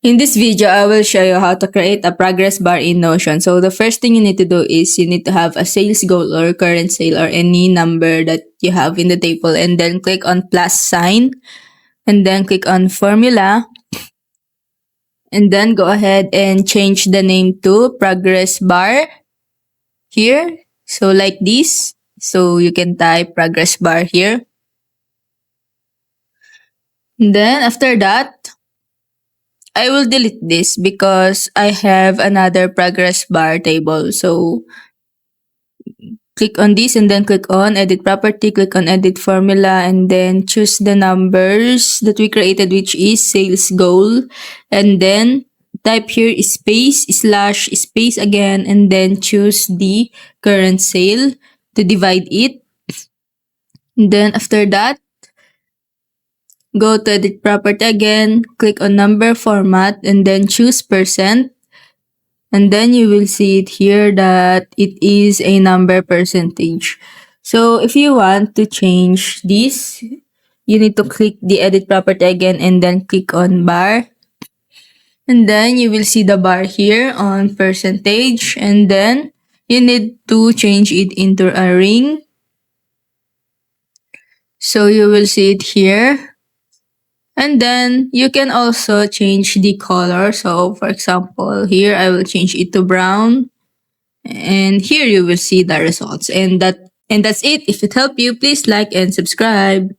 In this video, I will show you how to create a progress bar in Notion. So the first thing you need to do is you need to have a sales goal or current sale or any number that you have in the table, and then click on plus sign and then click on formula, and then go ahead and change the name to progress bar here. So like this. So you can type progress bar here. And then after that, I will delete this because I have another progress bar table. So click on this and then click on edit property, click on edit formula, and then choose the numbers that we created, which is sales goal. And then type here space slash space again, and then choose the current sale to divide it. And then after that, go to edit property again, click on number format, and then choose percent. And then you will see it here that it is a number percentage. So if you want to change this, you need to click the edit property again and then click on bar. And then you will see the bar here on percentage, and then you need to change it into a ring. So you will see it here. And then you can also change the color. So for example, here I will change it to brown. And here you will see the results. And that's it. If it helped you, please like and subscribe.